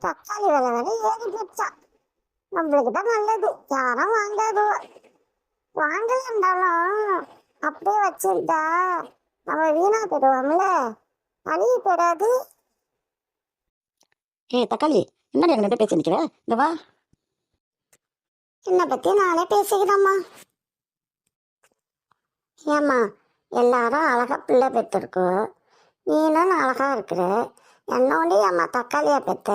தக்காளி விலை வேற ஏறி போச்சா. நம்மளுக்கு தான் நல்லது, யாரும் வாங்காது. வாங்கலன்றாலும் அப்படியே வச்சிருந்தா நம்ம வீணா போயிடுவோம்ல, அழிய போயிடாது. தக்காளி, என்னடி எங்கிட்ட பேசி நிக்கிற? இந்த வா. என்னை பத்தி நானே பேசிக்கிறேம்மா. ஏம்மா, எல்லாரும் அழகா பிள்ளை பெற்றிருக்கு, நீனும் அழகா இருக்கிற, என்னோட ஏம்மா தக்காளியா பெத்த?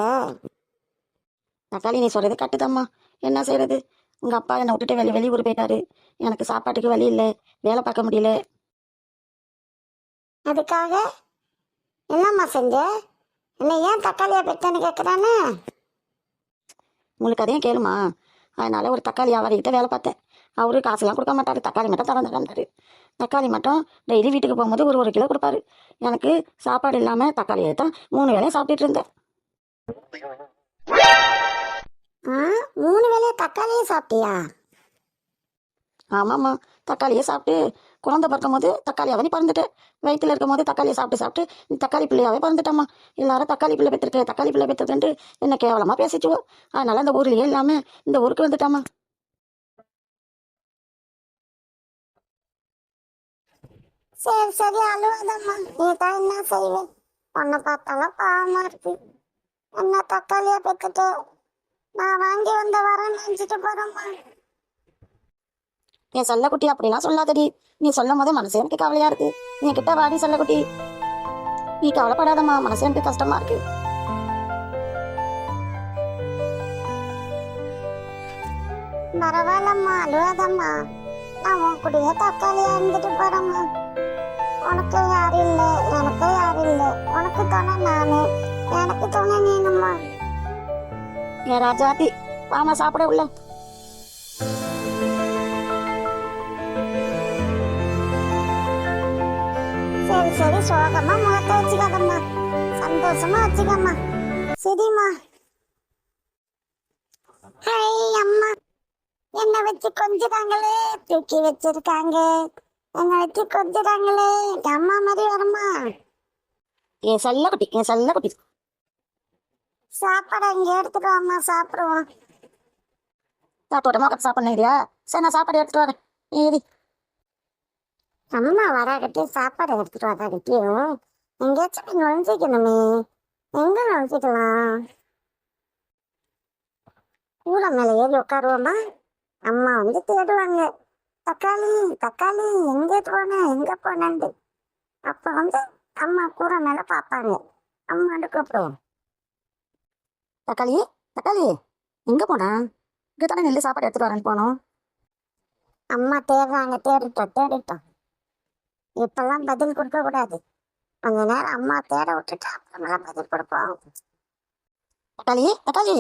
தக்காளி, நீ சொல்றது கட்டுதாம்மா. என்ன செய்யறது? உங்க அப்பா என்னை விட்டுட்டு வெளியூர் போயிட்டாரு. எனக்கு சாப்பாட்டுக்கு வழி இல்லை, வேலை பார்க்க முடியல. அதுக்காக என்னம்மா செஞ்ச? என்ன ஏன் தக்காளியா பெத்தன்னு கேட்குறானே. உங்களுக்கு அதையும் கேளுமா. அதனால ஒரு தக்காளி வியாபாரிகிட்ட வேலை பார்த்தேன். அவரு காசுலாம் கொடுக்க மாட்டாரு, தக்காளி மட்டும் தரந்தாரு. தக்காளி மட்டும் டெய்லி வீட்டுக்கு போகும்போது ஒரு கிலோ கொடுப்பாரு. எனக்கு சாப்பாடு இல்லாமல் தக்காளியை தான் 3 வேளையும் சாப்பிட்டுட்டு இருந்தேன். 3 வேளையும் தக்காளியே சாப்பிட்டியா? ஆமாம்மா, தக்காளியை சாப்பிட்டு குழந்தை பிறக்கும் போது தக்காளியாவே நீ பறந்துட்டு, வயிற்றுல இருக்கும் போது தக்காளியை சாப்பிட்டு சாப்பிட்டு நீ தக்காளி பிள்ளையாவே பறந்துட்டம்மா. எல்லாரும் தக்காளி பிள்ளை பெற்றிருக்க, தக்காளி பிள்ளை பெற்றிருக்கேன்ட்டு என்ன கேவலமாக பேசிச்சுவோ. அதனால அந்த ஊர்லேயே இல்லாமல் இந்த ஊருக்கு வந்துட்டாம்மா. சரி சரி, அழுவாதம்மா. நீ தான் என்ன செய்வேன்? உன்னை பார்த்தாலும் பாவமா இருக்கு. என்ன தக்காளியா பெத்துட்டு நான் வாங்கி வந்த வரேன் நினைச்சிட்டு போறேம்மா. என் செல்லக்குட்டி, அப்படிலாம் சொல்லாதடி. நீ சொல்லும் போது மனசு எனக்கு கவலையா இருக்கு. என் கிட்ட வாடி செல்லக்குட்டி. நீ கவலைப்படாதம்மா, மனசு எனக்கு கஷ்டமா இருக்கு. பரவாயில்லம்மா, அழுவாதம்மா. நான் உன் கூடயே தக்காளியா இருந்துட்டு போறேம்மா. உனக்கு யாரும் இல்லை, எனக்கு யாரும் இல்லை. உனக்கு துணை நானு, எனக்கு துணை நீனும்மா. என் ராஜாத்தி, வாமா சாப்பிட உள்ள. சரி சரி, சோகமா முகத்தை வச்சுக்காதம்மா, சந்தோஷமா வச்சுக்கம்மா. சரிம்மா. ஹாய் அம்மா, என்னை வச்சு கொஞ்சிட்டாங்களே, தூக்கி வச்சிருக்காங்க. என்னை வச்சு கொஞ்சிட்டாங்களே, அம்மா மாதிரி வரமா. என் செல்லக்குட்டி, என் செல்லக்குட்டி. சாப்பாடு இங்கே எடுத்துட்டு வாம்மா, சாப்பிடுவோம். சாப்பாடு மொக்க சாப்பிட்லையா? சரி, நான் சாப்பாடு எடுத்துட்டு வரேன். ஏடி, அம்மா வராகட்டி சாப்பாடு எடுத்துட்டு வராகட்டியும் எங்கேயாச்சும் நுழைஞ்சிக்கணுமே. எங்க நுழைஞ்சிக்கலாம்? கூரை மேலே ஏறி உட்காருவோமா? அம்மா வந்து தேடுவாங்க, தக்காளி தக்காளி எங்கே போனேன் எங்க போனேன்ட்டு. அப்போ வந்து அம்மா கூரை மேலே பார்ப்பாங்க, அம்மாண்டு கூப்பிடுவோம். தக்காளி, தக்காளி எங்கே போனா? இங்கே தானே நெல் சாப்பாடு எடுத்துட்டு வரேன்னு போனோம். அம்மா தேடுறாங்க, தேடிட்டோம். இப்பெல்லாம் பதில் கொடுக்க கூடாது. கொஞ்ச நேரம் அம்மா தேட விட்டுட்டு அப்புறமெல்லாம் பதில் கொடுப்போம். தக்காளி, தக்காளி.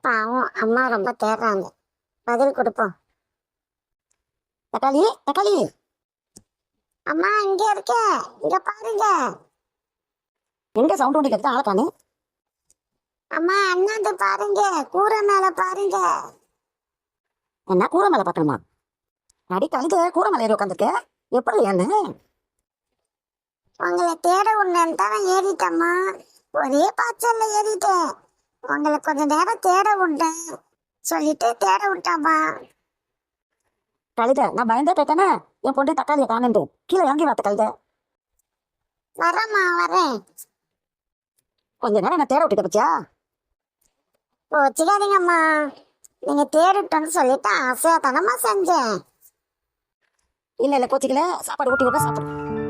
பாவம், அம்மா ரொம்ப தேடுறாங்க, பதில் கொடுப்போம். தக்காளி, தக்காளி. அம்மா இங்க இருக்க, இங்க பாருங்க. எங்க சவுண்ட் ஒன்று கேட்குது, ஆளக்கானு. அம்மா அண்ணாந்து பாருங்க, கூரை மேல பாருங்க. என்ன கூரை மேலே பார்க்கணுமா? அடி கழுத, கூரை மேலே ஏறி உட்காந்துருக்க. எப்படி என்ன? உங்களை தேட உடனே தான் ஏறிட்டம்மா, ஒரே பாய்ச்சல்ல ஏறிட்டேன். உங்களை கொஞ்ச நேரம் தேட விட்டேன் சொல்லிட்டு தேட விட்டாம்மா. கழுத, நான் பயந்தே போயிட்டேனே. என் பொண்ணு தக்காளியை காணுண்டு கீழே இறங்கி வாத்த கழுத. வரேம்மா, வரேன். கொஞ்ச நேரம் என்ன தேட விட்டுட்டு போச்சியா? வச்சுக்காதீங்கம்மா, நீங்க தேடிட்டோன்னு சொல்லிட்டு ஆசையா தானம்மா செஞ்சேன். இல்லை இல்லை, கோச்சிக்கல. சாப்பாடு ஊட்டி விட சாப்பிடு.